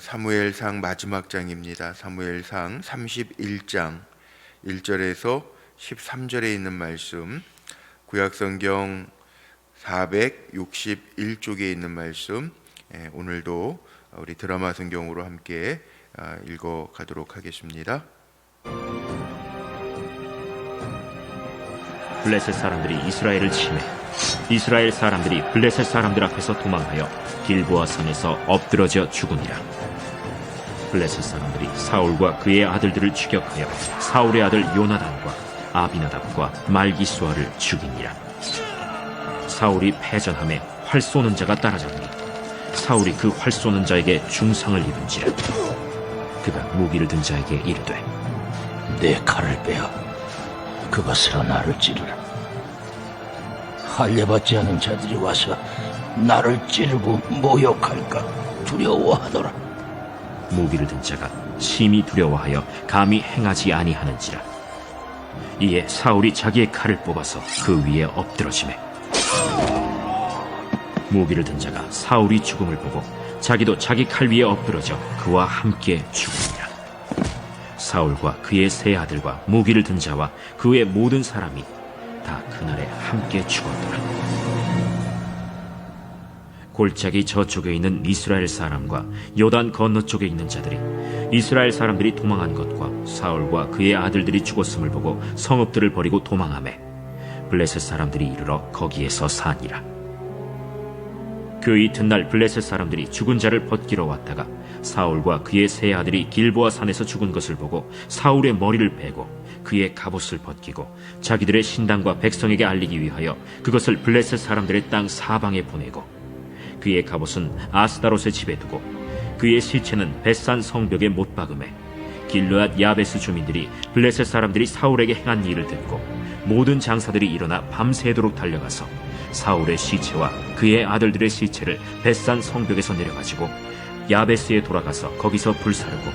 사무엘상 마지막 장입니다. 사무엘상 31장 1절에서 13절에 있는 말씀, 구약성경 461쪽에 있는 말씀, 오늘도 우리 드라마 성경으로 함께 읽어 가도록 하겠습니다. 블레셋 사람들이 이스라엘을 침해 이스라엘 사람들이 블레셋 사람들 앞에서 도망하여 길보아 산에서 엎드러져 죽으니라. 블레셋 사람들이 사울과 그의 아들들을 추격하여 사울의 아들 요나단과 아비나답과 말기수아를 죽이니라. 사울이 패전함에 활 쏘는 자가 따라잡니 사울이 그 활 쏘는 자에게 중상을 입은지라. 그가 무기를 든 자에게 이르되 내 칼을 빼어 그것으로 나를 찌르라. 할례받지 않은 자들이 와서 나를 찌르고 모욕할까 두려워하더라. 무기를 든 자가 심히 두려워하여 감히 행하지 아니하는지라. 이에 사울이 자기의 칼을 뽑아서 그 위에 엎드러지매 무기를 든 자가 사울이 죽음을 보고 자기도 자기 칼 위에 엎드러져 그와 함께 죽으니라. 사울과 그의 세 아들과 무기를 든 자와 그의 모든 사람이 다 그날에 함께 죽었더라. 골짜기 저쪽에 있는 이스라엘 사람과 요단 건너쪽에 있는 자들이 이스라엘 사람들이 도망한 것과 사울과 그의 아들들이 죽었음을 보고 성읍들을 버리고 도망하매 블레셋 사람들이 이르러 거기에서 사니라. 그 이튿날 블레셋 사람들이 죽은 자를 벗기러 왔다가 사울과 그의 세 아들이 길보아 산에서 죽은 것을 보고 사울의 머리를 베고 그의 갑옷을 벗기고 자기들의 신당과 백성에게 알리기 위하여 그것을 블레셋 사람들의 땅 사방에 보내고 그의 갑옷은 아스다롯의 집에 두고 그의 시체는 벳산 성벽에 못 박음에 길르앗 야베스 주민들이 블레셋 사람들이 사울에게 행한 일을 듣고 모든 장사들이 일어나 밤새도록 달려가서 사울의 시체와 그의 아들들의 시체를 벳산 성벽에서 내려가지고 야베스에 돌아가서 거기서 불사르고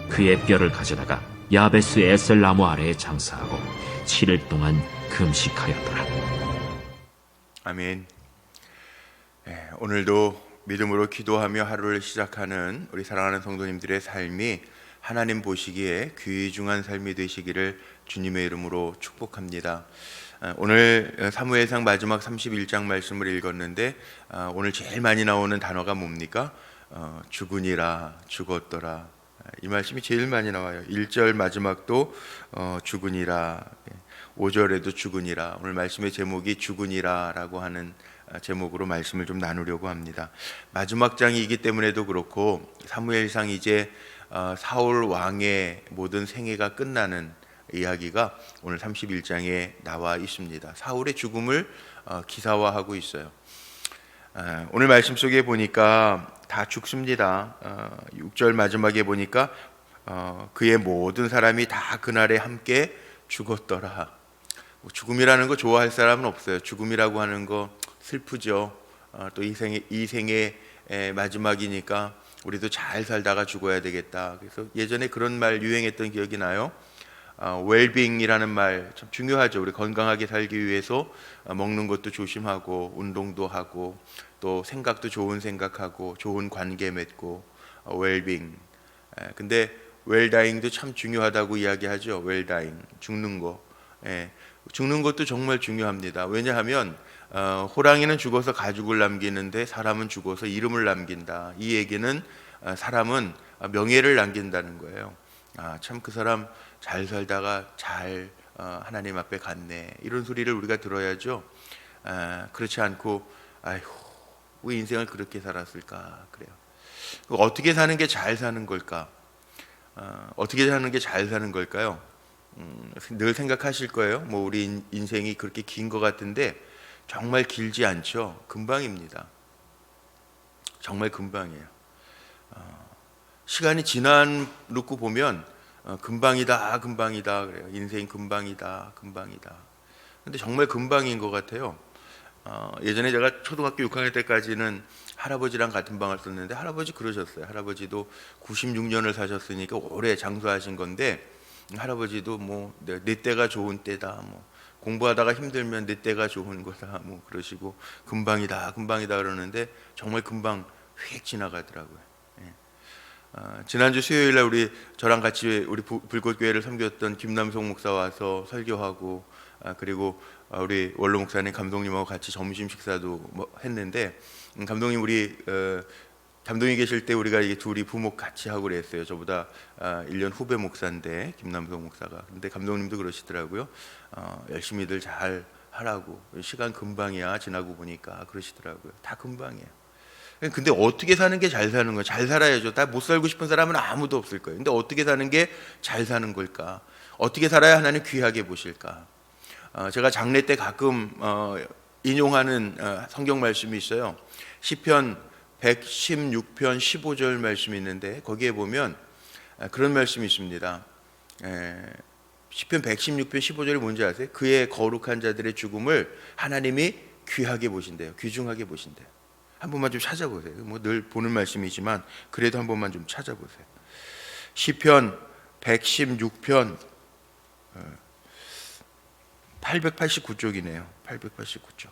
그의 뼈를 가져다가 야베스 에셀 나무 아래에 장사하고 7일 동안 금식하였더라. 아멘. 오늘도 믿음으로 기도하며 하루를 시작하는 우리 사랑하는 성도님들의 삶이 하나님 보시기에 귀중한 삶이 되시기를 주님의 이름으로 축복합니다. 오늘 사무엘상 마지막 31장 말씀을 읽었는데 오늘 제일 많이 나오는 단어가 뭡니까? 죽으니라, 죽었더라. 이 말씀이 제일 많이 나와요. 1절 마지막도 죽으니라, 5절에도 죽으니라. 오늘 말씀의 제목이 죽으니라라고 하는 제목으로 말씀을 좀 나누려고 합니다. 마지막 장이기 때문에도 그렇고 사무엘상 이제 사울 왕의 모든 생애가 끝나는 이야기가 오늘 31장에 나와 있습니다. 사울의 죽음을 기사화하고 있어요. 오늘 말씀 속에 보니까 다 죽습니다. 6절 마지막에 보니까 그의 모든 사람이 다 그날에 함께 죽었더라. 죽음이라는 거 좋아할 사람은 없어요. 죽음이라고 하는 거 슬프죠. 또 이 생의 마지막이니까 우리도 잘 살다가 죽어야 되겠다. 그래서 예전에 그런 말 유행했던 기억이 나요. 웰빙이라는 말 참 중요하죠. 우리 건강하게 살기 위해서 먹는 것도 조심하고 운동도 하고 또 생각도 좋은 생각하고 좋은 관계 맺고 웰빙. 근데 웰다잉도 참 중요하다고 이야기하죠. 웰다잉, 죽는 거. 죽는 것도 정말 중요합니다. 왜냐하면 호랑이는 죽어서 가죽을 남기는데 사람은 죽어서 이름을 남긴다. 이 얘기는 사람은 명예를 남긴다는 거예요. 참 그 사람 잘 살다가 잘 하나님 앞에 갔네, 이런 소리를 우리가 들어야죠. 그렇지 않고 아이고 왜 인생을 그렇게 살았을까 그래요. 어떻게 사는 게 잘 사는 걸까? 어떻게 사는 게 잘 사는 걸까요? 늘 생각하실 거예요. 뭐 우리 인생이 그렇게 긴 것 같은데 정말 길지 않죠. 금방입니다. 정말 금방이에요. 시간이 지나놓고 보면 금방이다 그래요. 인생 금방이다. 근데 정말 금방인 것 같아요. 예전에 제가 초등학교 6학년 때까지는 할아버지랑 같은 방을 썼는데 할아버지 그러셨어요. 할아버지도 96년을 사셨으니까 오래 장수하신 건데 할아버지도 뭐 내 때가 좋은 때다, 뭐 공부하다가 힘들면 내 때가 좋은 거다, 뭐 그러시고 금방이다 그러는데 정말 금방 휙 지나가더라고요. 지난주 수요일 날 저랑 같이 우리 불꽃교회를 섬겼던 김남송 목사 와서 설교하고, 그리고 우리 원로 목사님 감독님하고 같이 점심 식사도 했는데, 감독님 계실 때 우리가 이게 둘이 부목 같이 하고 그랬어요. 저보다 1년 후배 목사인데, 김남성 목사가. 근데 감독님도 그러시더라고요. 열심히들 잘 하라고. 시간 금방이야, 지나고 보니까. 그러시더라고요. 다 금방이에요. 근데 어떻게 사는 게 잘 사는 거예요? 잘 살아야죠. 다 못 살고 싶은 사람은 아무도 없을 거예요. 근데 어떻게 사는 게 잘 사는 걸까? 어떻게 살아야 하나님 귀하게 보실까? 제가 장례 때 가끔 인용하는 성경 말씀이 있어요. 시편 116편 15절 말씀이 있는데, 거기에 보면 그런 말씀이 있습니다. 시편 116편 15절이 뭔지 아세요? 그의 거룩한 자들의 죽음을 하나님이 귀하게 보신대요. 귀중하게 보신대요. 한 번만 좀 찾아보세요. 뭐 늘 보는 말씀이지만 그래도 한 번만 좀 찾아보세요. 시편 116편 889쪽이네요. 889쪽.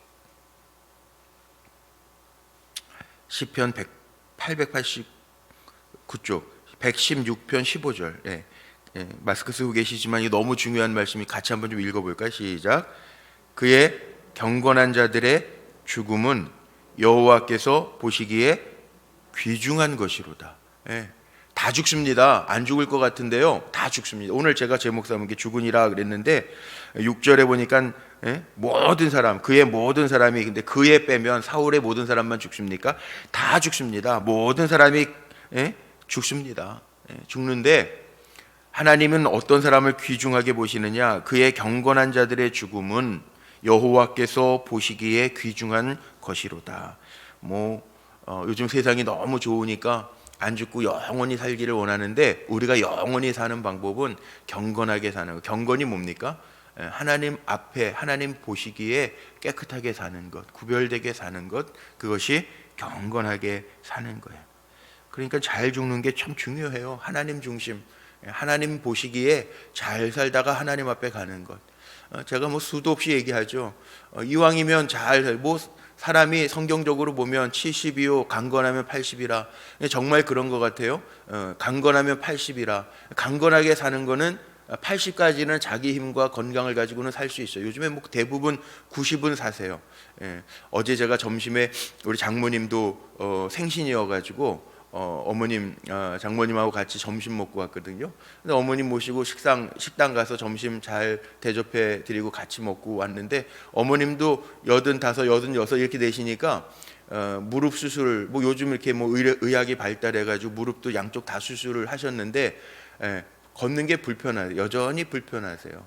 시편 889쪽 116편 15절. 예. 마스크 쓰고 계시지만 이게 너무 중요한 말씀이 같이 한번 좀 읽어볼까요? 시작. 그의 경건한 자들의 죽음은 여호와께서 보시기에 귀중한 것이로다. 예. 다 죽습니다. 안 죽을 것 같은데요, 다 죽습니다. 오늘 제가 제목 삼은 게 죽으니라 그랬는데 6절에 보니까 모든 사람, 그의 모든 사람이, 근데 그의 빼면 사울의 모든 사람만 죽습니까? 다 죽습니다. 모든 사람이 죽습니다. 죽는데 하나님은 어떤 사람을 귀중하게 보시느냐? 그의 경건한 자들의 죽음은 여호와께서 보시기에 귀중한 것이로다. 요즘 세상이 너무 좋으니까 안 죽고 영원히 살기를 원하는데, 우리가 영원히 사는 방법은 경건하게 사는 것. 경건이 뭡니까? 하나님 앞에, 하나님 보시기에 깨끗하게 사는 것, 구별되게 사는 것, 그것이 경건하게 사는 거예요. 그러니까 잘 죽는 게 참 중요해요. 하나님 중심, 하나님 보시기에 잘 살다가 하나님 앞에 가는 것. 제가 수도 없이 얘기하죠. 이왕이면 사람이 성경적으로 보면 70이요 강건하면 80이라. 정말 그런 것 같아요. 강건하면 80이라. 강건하게 사는 거는 80까지는 자기 힘과 건강을 가지고는 살 수 있어요. 요즘에 대부분 90은 사세요. 어제 제가 점심에 우리 장모님도 생신이어가지고 어머님, 장모님하고 같이 점심 먹고 왔거든요. 근데 어머님 모시고 식당 가서 점심 잘 대접해 드리고 같이 먹고 왔는데, 어머님도 85, 86 이렇게 되시니까 무릎 수술, 요즘 이렇게 의학이 발달해가지고 무릎도 양쪽 다 수술을 하셨는데, 걷는 게 불편하세요. 여전히 불편하세요.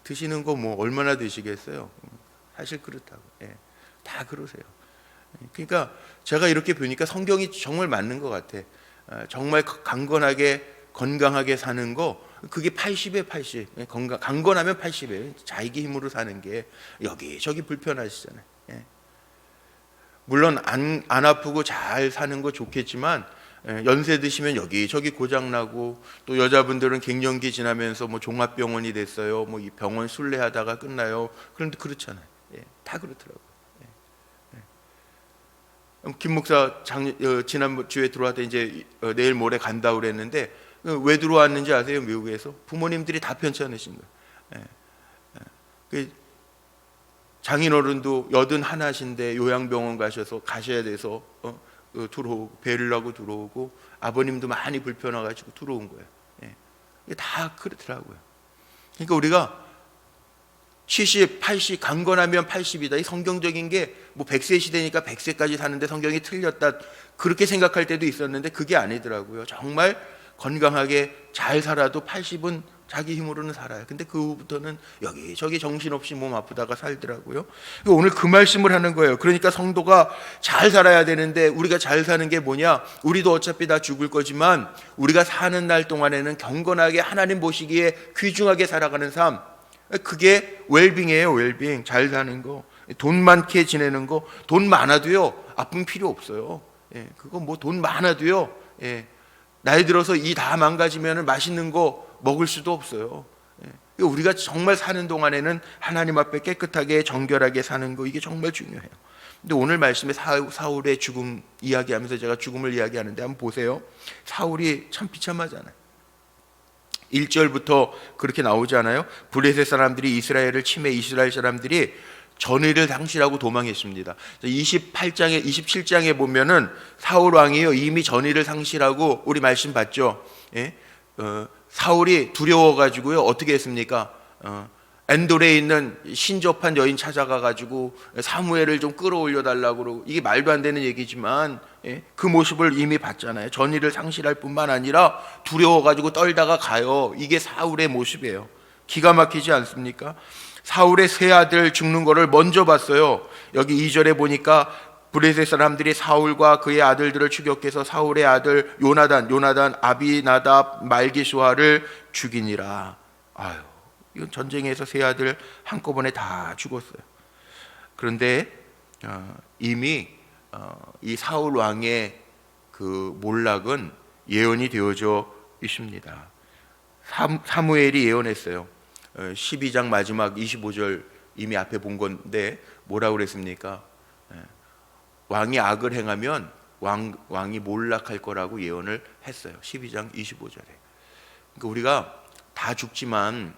드시는 거 얼마나 드시겠어요? 사실 그렇다고. 다 그러세요. 그러니까 제가 이렇게 보니까 성경이 정말 맞는 것 같아. 정말 강건하게 건강하게 사는 거, 그게 80에 80. 강건하면 80이에요. 자기 힘으로 사는 게 여기저기 불편하시잖아요. 물론 안 아프고 잘 사는 거 좋겠지만, 연세 드시면 여기저기 고장나고, 또 여자분들은 갱년기 지나면서 종합병원이 됐어요. 이 병원 순례하다가 끝나요. 그런데 그렇잖아요. 다 그렇더라고요. 김 목사 지난주에 들어왔더니 이제 내일 모레 간다고 그랬는데, 왜 들어왔는지 아세요? 미국에서 부모님들이 다 편찮으신 거예요. 장인어른도 81이신데 요양병원 가셔야 돼서 뵈려고 들어오고, 아버님도 많이 불편해가지고 들어온 거예요. 다 그렇더라고요. 그러니까 우리가 70, 80, 강건하면 80이다. 이 성경적인 게 100세 시대니까 100세까지 사는데 성경이 틀렸다, 그렇게 생각할 때도 있었는데 그게 아니더라고요. 정말 건강하게 잘 살아도 80은 자기 힘으로는 살아요. 근데 그 후부터는 여기저기 정신없이 몸 아프다가 살더라고요. 오늘 그 말씀을 하는 거예요. 그러니까 성도가 잘 살아야 되는데, 우리가 잘 사는 게 뭐냐? 우리도 어차피 다 죽을 거지만 우리가 사는 날 동안에는 경건하게 하나님 보시기에 귀중하게 살아가는 삶, 그게 웰빙이에요. 웰빙. 잘 사는 거, 돈 많게 지내는 거. 돈 많아도요 아픔 필요 없어요. 그거 돈 많아도요, 나이 들어서 이 다 망가지면 맛있는 거 먹을 수도 없어요. 우리가 정말 사는 동안에는 하나님 앞에 깨끗하게 정결하게 사는 거, 이게 정말 중요해요. 근데 오늘 말씀에 사울의 죽음 이야기하면서 제가 죽음을 이야기하는데 한번 보세요. 사울이 참 비참하잖아요. 1절부터 그렇게 나오지 않아요? 블레셋 사람들이 이스라엘을 침해 이스라엘 사람들이 전의를 상실하고 도망했습니다. 27장에 보면은 사울 왕이요 이미 전의를 상실하고, 우리 말씀 봤죠? 예? 사울이 두려워가지고요 어떻게 했습니까? 엔돌에 있는 신접한 여인 찾아가가지고 사무엘을 좀 끌어올려 달라고 그러고, 이게 말도 안 되는 얘기지만 그 모습을 이미 봤잖아요. 전의를 상실할 뿐만 아니라 두려워가지고 떨다가 가요. 이게 사울의 모습이에요. 기가 막히지 않습니까? 사울의 세 아들 죽는 거를 먼저 봤어요. 여기 2절에 보니까 블레셋 사람들이 사울과 그의 아들들을 추격해서 사울의 아들 요나단, 아비나답, 말기수아를 죽이니라. 아유, 이건 전쟁에서 세 아들 한꺼번에 다 죽었어요. 그런데 이미 이 사울 왕의 그 몰락은 예언이 되어져 있습니다. 사무엘이 예언했어요. 12장 마지막 25절 이미 앞에 본 건데 뭐라고 그랬습니까? 왕이 악을 행하면 왕이 몰락할 거라고 예언을 했어요. 12장 25절에. 그러니까 우리가 다 죽지만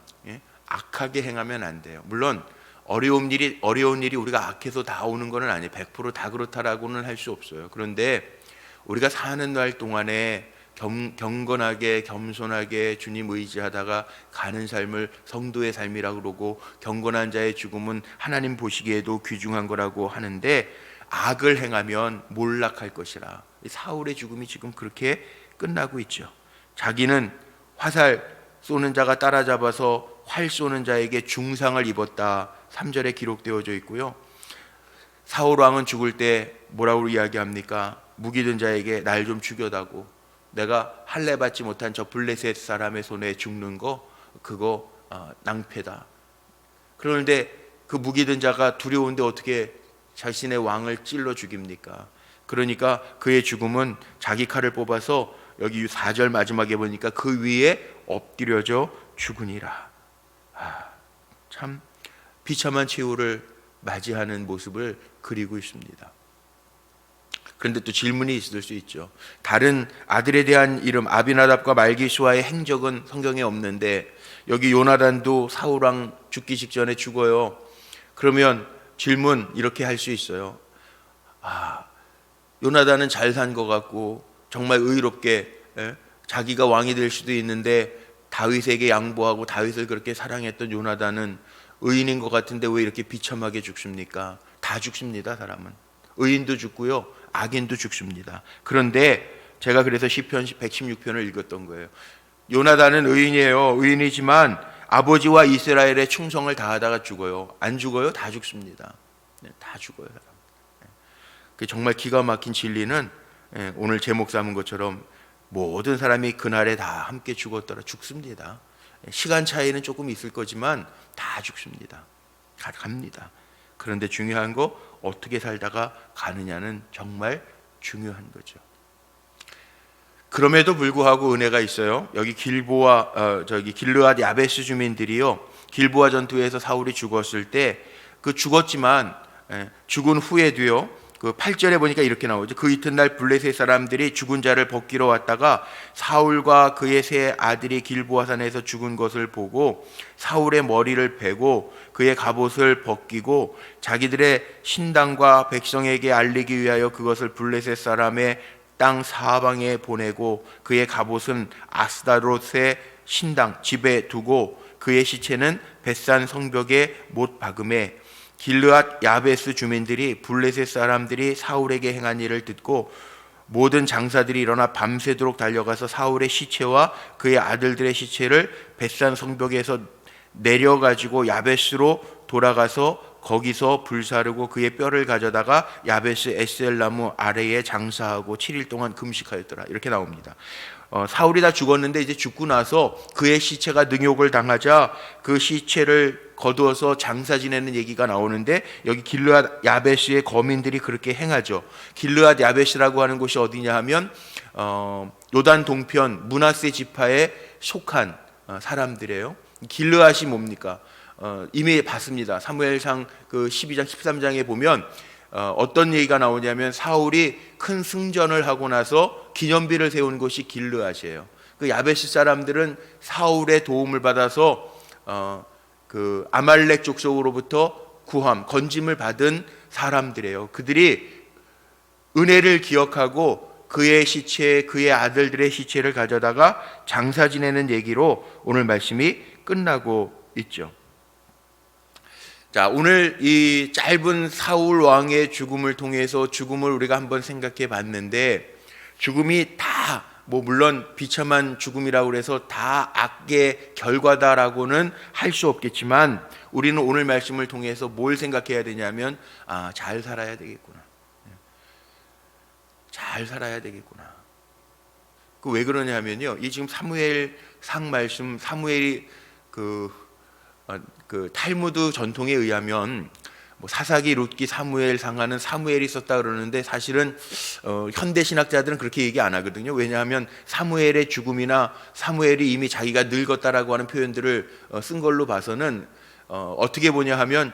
악하게 행하면 안 돼요. 물론 어려운 일이 우리가 악해서 다 오는 건 아니에요. 100%다 그렇다라고는 할 수 없어요. 그런데 우리가 사는 날 동안에 경건하게 겸손하게 주님 의지하다가 가는 삶을 성도의 삶이라고 그러고, 경건한 자의 죽음은 하나님 보시기에도 귀중한 거라고 하는데, 악을 행하면 몰락할 것이라. 사울의 죽음이 지금 그렇게 끝나고 있죠. 자기는 화살 쏘는 자가 따라잡아서 활 쏘는 자에게 중상을 입었다. 3절에 기록되어져 있고요. 사울 왕은 죽을 때 뭐라고 이야기합니까? 무기든 자에게 날 좀 죽여다고, 내가 할례 받지 못한 저 블레셋 사람의 손에 죽는 거 그거 낭패다. 그런데 그 무기든 자가 두려운데 어떻게 자신의 왕을 찔러 죽입니까? 그러니까 그의 죽음은 자기 칼을 뽑아서 여기 4절 마지막에 보니까 그 위에 엎드려져 죽으니라. 참 비참한 최후를 맞이하는 모습을 그리고 있습니다. 그런데 또 질문이 있을 수 있죠. 다른 아들에 대한 이름 아비나답과 말기수아의 행적은 성경에 없는데 여기 요나단도 사울 왕 죽기 직전에 죽어요. 그러면 질문 이렇게 할 수 있어요. 요나단은 잘 산 것 같고 정말 의롭게 자기가 왕이 될 수도 있는데 다윗에게 양보하고 다윗을 그렇게 사랑했던 요나단은 의인인 것 같은데 왜 이렇게 비참하게 죽습니까? 다 죽습니다. 사람은 의인도 죽고요 악인도 죽습니다. 그런데 제가 그래서 시편 116편을 읽었던 거예요. 요나단은 의인이에요. 의인이지만 아버지와 이스라엘의 충성을 다하다가 죽어요. 안 죽어요? 다 죽습니다. 다 죽어요. 정말 기가 막힌 진리는 오늘 제목 삼은 것처럼 모든 사람이 그날에 다 함께 죽었더라. 죽습니다. 시간 차이는 조금 있을 거지만 다 죽습니다. 다 갑니다. 그런데 중요한 거 어떻게 살다가 가느냐는 정말 중요한 거죠. 그럼에도 불구하고 은혜가 있어요. 여기 길르앗 야베스 주민들이요, 길보아 전투에서 사울이 죽었을 때 그 죽었지만 죽은 후에도요, 그 8절에 보니까 이렇게 나오죠. 그 이튿날 블레셋 사람들이 죽은 자를 벗기러 왔다가 사울과 그의 세 아들이 길보아산에서 죽은 것을 보고 사울의 머리를 베고 그의 갑옷을 벗기고 자기들의 신당과 백성에게 알리기 위하여 그것을 블레셋 사람의 땅 사방에 보내고 그의 갑옷은 아스다롯의 신당 집에 두고 그의 시체는 벳산 성벽에 못 박음에 길르앗 야베스 주민들이 블레셋 사람들이 사울에게 행한 일을 듣고 모든 장사들이 일어나 밤새도록 달려가서 사울의 시체와 그의 아들들의 시체를 벳산 성벽에서 내려가지고 야베스로 돌아가서 거기서 불사르고 그의 뼈를 가져다가 야베스 에셀나무 아래에 장사하고 7일 동안 금식하였더라. 이렇게 나옵니다. 사울이 다 죽었는데 이제 죽고 나서 그의 시체가 능욕을 당하자 그 시체를 거두어서 장사 지내는 얘기가 나오는데 여기 길르앗 야베스의 거민들이 그렇게 행하죠. 길르앗 야베스라고 하는 곳이 어디냐 하면 요단 동편 므낫세 지파에 속한 사람들이에요. 길르앗이 뭡니까? 이미 봤습니다. 사무엘상 그 12장 13장에 보면 어떤 얘기가 나오냐면 사울이 큰 승전을 하고 나서 기념비를 세운 곳이 길르앗이에요. 그 야베시 사람들은 사울의 도움을 받아서 그 아말렉 족속으로부터 구함, 건짐을 받은 사람들이에요. 그들이 은혜를 기억하고 그의 시체, 그의 아들들의 시체를 가져다가 장사 지내는 얘기로 오늘 말씀이 끝나고 있죠. 자, 오늘 이 짧은 사울 왕의 죽음을 통해서 죽음을 우리가 한번 생각해 봤는데, 죽음이 다 물론 비참한 죽음이라고 해서 다 악의 결과다라고는 할 수 없겠지만, 우리는 오늘 말씀을 통해서 뭘 생각해야 되냐면, 잘 살아야 되겠구나. 잘 살아야 되겠구나. 그 왜 그러냐면요, 이 지금 사무엘 상 말씀, 사무엘이 그 탈무드 전통에 의하면 사사기, 룻기, 사무엘 상하는 사무엘이 썼다 그러는데, 사실은 현대 신학자들은 그렇게 얘기 안 하거든요. 왜냐하면 사무엘의 죽음이나 사무엘이 이미 자기가 늙었다라고 하는 표현들을 쓴 걸로 봐서는 어떻게 보냐 하면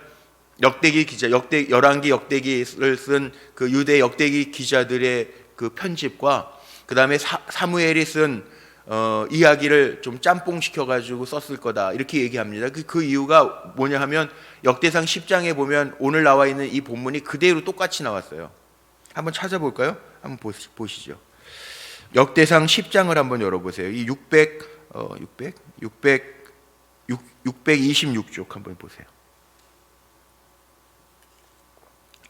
역대기 기자, 열왕기 역대기를 쓴 그 유대 역대기 기자들의 그 편집과 그 다음에 사무엘이 쓴 이야기를 좀 짬뽕 시켜가지고 썼을 거다, 이렇게 얘기합니다. 그 이유가 뭐냐 하면 역대상 10장에 보면 오늘 나와 있는 이 본문이 그대로 똑같이 나왔어요. 한번 찾아볼까요? 한번 보시죠. 역대상 10장을 한번 열어보세요. 이 626쪽 한번 보세요.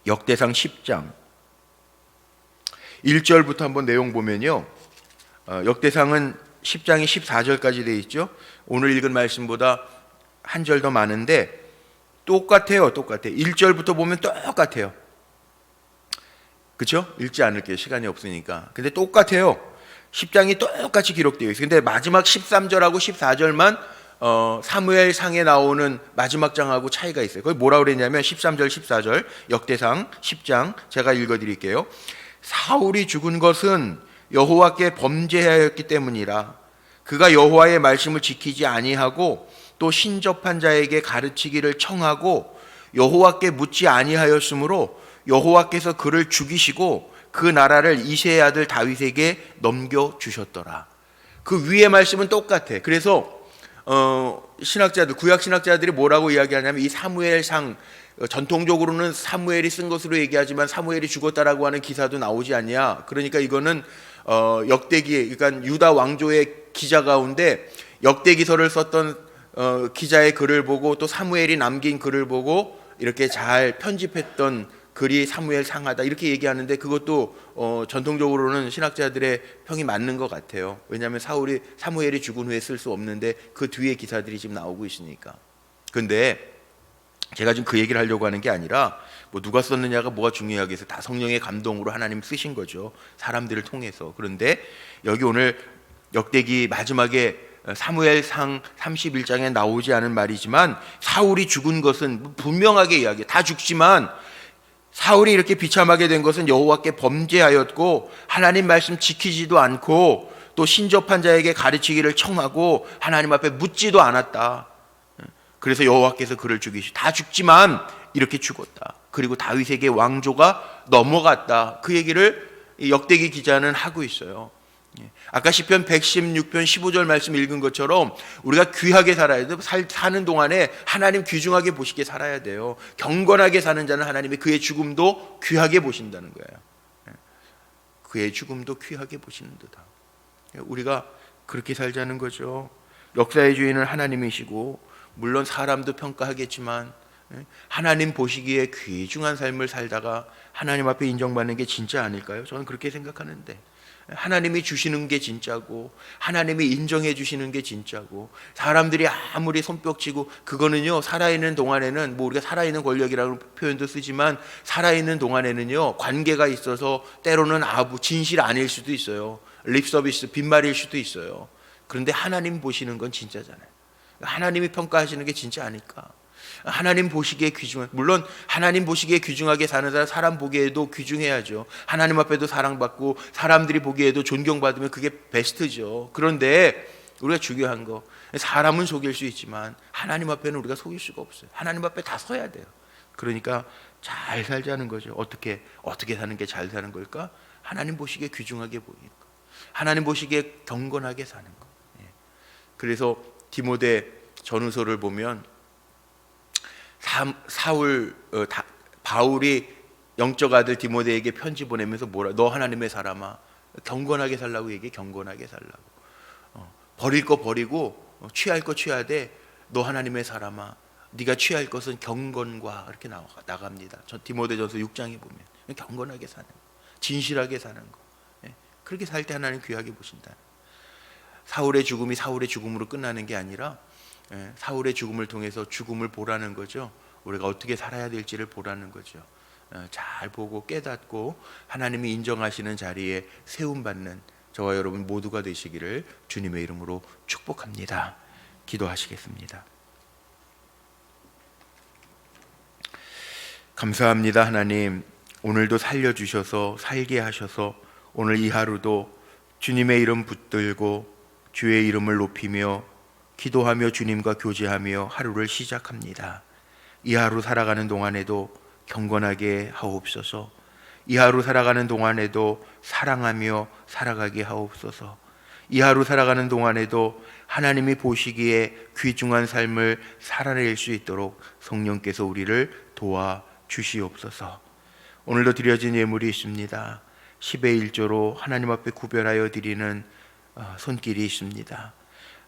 역대상 10장 1절부터 한번 내용 보면요, 역대상은 10장이 14절까지 되어 있죠. 오늘 읽은 말씀보다 한 절 더 많은데 똑같아요. 1절부터 보면 똑같아요. 그렇죠? 읽지 않을게요, 시간이 없으니까. 근데 똑같아요. 10장이 똑같이 기록되어 있어요. 근데 마지막 13절하고 14절만 사무엘 상에 나오는 마지막 장하고 차이가 있어요. 거기 뭐라고 그랬냐면 13절 14절 역대상 10장 제가 읽어드릴게요. 사울이 죽은 것은 여호와께 범죄하였기 때문이라. 그가 여호와의 말씀을 지키지 아니하고 또 신접한 자에게 가르치기를 청하고 여호와께 묻지 아니하였으므로 여호와께서 그를 죽이시고 그 나라를 이새의 아들 다윗에게 넘겨주셨더라. 그 위의 말씀은 똑같아. 그래서 신학자들, 구약 신학자들이 뭐라고 이야기하냐면 이 사무엘상, 전통적으로는 사무엘이 쓴 것으로 얘기하지만 사무엘이 죽었다라고 하는 기사도 나오지 않냐. 그러니까 이거는 역대기, 그러니까 유다 왕조의 기자 가운데 역대기서를 썼던 기자의 글을 보고 또 사무엘이 남긴 글을 보고 이렇게 잘 편집했던 글이 사무엘 상하다, 이렇게 얘기하는데 그것도 전통적으로는 신학자들의 평이 맞는 것 같아요. 왜냐하면 사무엘이 죽은 후에 쓸 수 없는데 그 뒤에 기사들이 지금 나오고 있으니까. 근데 제가 지금 그 얘기를 하려고 하는 게 아니라 누가 썼느냐가 뭐가 중요하겠어요. 다 성령의 감동으로 하나님 쓰신 거죠, 사람들을 통해서. 그런데 여기 오늘 역대기 마지막에 사무엘상 31장에 나오지 않은 말이지만 사울이 죽은 것은 분명하게 이야기해요. 다 죽지만 사울이 이렇게 비참하게 된 것은 여호와께 범죄하였고 하나님 말씀 지키지도 않고 또 신접한 자에게 가르치기를 청하고 하나님 앞에 묻지도 않았다. 그래서 여호와께서 그를 죽이시고, 다 죽지만 이렇게 죽었다. 그리고 다윗에게 왕조가 넘어갔다. 그 얘기를 역대기 기자는 하고 있어요. 아까 시편 116편 15절 말씀 읽은 것처럼 우리가 귀하게 살아야 돼요. 사는 동안에 하나님 귀중하게 보시게 살아야 돼요. 경건하게 사는 자는 하나님이 그의 죽음도 귀하게 보신다는 거예요. 그의 죽음도 귀하게 보시는 듯다. 우리가 그렇게 살자는 거죠. 역사의 주인은 하나님이시고 물론 사람도 평가하겠지만 하나님 보시기에 귀중한 삶을 살다가 하나님 앞에 인정받는 게 진짜 아닐까요? 저는 그렇게 생각하는데, 하나님이 주시는 게 진짜고 하나님이 인정해 주시는 게 진짜고, 사람들이 아무리 손뼉치고, 그거는요 살아있는 동안에는 우리가 살아있는 권력이라는 표현도 쓰지만 살아있는 동안에는요 관계가 있어서 때로는 진실 아닐 수도 있어요. 립서비스, 빈말일 수도 있어요. 그런데 하나님 보시는 건 진짜잖아요. 하나님이 평가하시는 게 진짜 아닐까. 하나님 보시기에 귀중한, 물론 하나님 보시기에 귀중하게 사는 사람 보기에도 귀중해야죠. 하나님 앞에도 사랑받고 사람들이 보기에도 존경받으면 그게 베스트죠. 그런데 우리가 중요한 거, 사람은 속일 수 있지만 하나님 앞에는 우리가 속일 수가 없어요. 하나님 앞에 다 서야 돼요. 그러니까 잘 살자는 거죠. 어떻게 사는 게 잘 사는 걸까? 하나님 보시기에 귀중하게 보이는 거, 하나님 보시기에 경건하게 사는 거. 그래서 디모데 전후서를 보면 바울이 영적 아들 디모데에게 편지 보내면서 너 하나님의 사람아, 경건하게 살라고 얘기해. 경건하게 살라고. 버릴 거 버리고 취할 거 취하되 너 하나님의 사람아, 네가 취할 것은 경건과 이렇게 나갑니다. 저 디모데전서 6장에 보면 경건하게 사는 거, 진실하게 사는 거. 그렇게 살 때 하나님 귀하게 보신다. 사울의 죽음이 사울의 죽음으로 끝나는 게 아니라 사울의 죽음을 통해서 죽음을 보라는 거죠. 우리가 어떻게 살아야 될지를 보라는 거죠. 잘 보고 깨닫고 하나님이 인정하시는 자리에 세움받는 저와 여러분 모두가 되시기를 주님의 이름으로 축복합니다. 기도하시겠습니다. 감사합니다. 하나님, 오늘도 살려주셔서 살게 하셔서 오늘 이 하루도 주님의 이름 붙들고 주의 이름을 높이며 기도하며 주님과 교제하며 하루를 시작합니다. 이 하루 살아가는 동안에도 경건하게 하옵소서. 이 하루 살아가는 동안에도 사랑하며 살아가게 하옵소서. 이 하루 살아가는 동안에도 하나님이 보시기에 귀중한 삶을 살아낼 수 있도록 성령께서 우리를 도와주시옵소서. 오늘도 드려진 예물이 있습니다. 10의 1조로 하나님 앞에 구별하여 드리는 손길이 있습니다.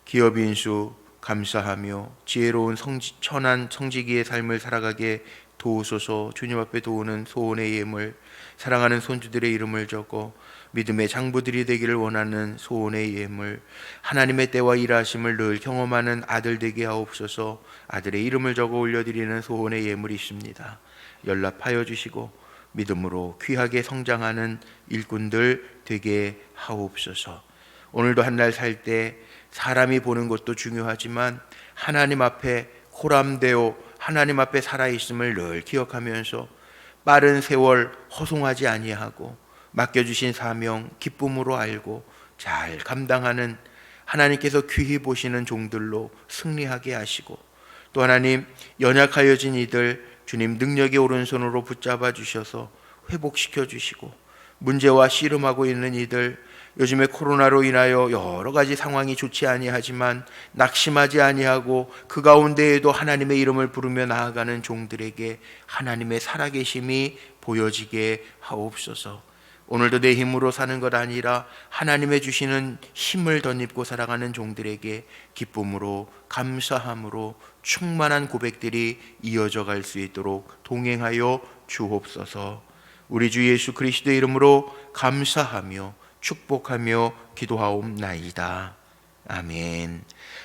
기업인수 감사하며 지혜로운 천한 청지기의 삶을 살아가게 도우소서. 주님 앞에 도우는 소원의 예물, 사랑하는 손주들의 이름을 적어 믿음의 장부들이 되기를 원하는 소원의 예물, 하나님의 때와 일하심을 늘 경험하는 아들 되게 하옵소서. 아들의 이름을 적어 올려드리는 소원의 예물이 있습니다. 연락하여 주시고 믿음으로 귀하게 성장하는 일꾼들 되게 하옵소서. 오늘도 한 날 살 때 사람이 보는 것도 중요하지만 하나님 앞에 호람되어 하나님 앞에 살아있음을 늘 기억하면서 빠른 세월 허송하지 아니하고 맡겨주신 사명 기쁨으로 알고 잘 감당하는 하나님께서 귀히 보시는 종들로 승리하게 하시고, 또 하나님 연약하여진 이들 주님 능력의 오른손으로 붙잡아 주셔서 회복시켜 주시고, 문제와 씨름하고 있는 이들 요즘에 코로나로 인하여 여러 가지 상황이 좋지 아니하지만 낙심하지 아니하고 그 가운데에도 하나님의 이름을 부르며 나아가는 종들에게 하나님의 살아계심이 보여지게 하옵소서. 오늘도 내 힘으로 사는 것 아니라 하나님의 주시는 힘을 덧입고 살아가는 종들에게 기쁨으로 감사함으로 충만한 고백들이 이어져 갈 수 있도록 동행하여 주옵소서. 우리 주 예수 그리스도의 이름으로 감사하며 축복하며 기도하옵나이다. 아멘.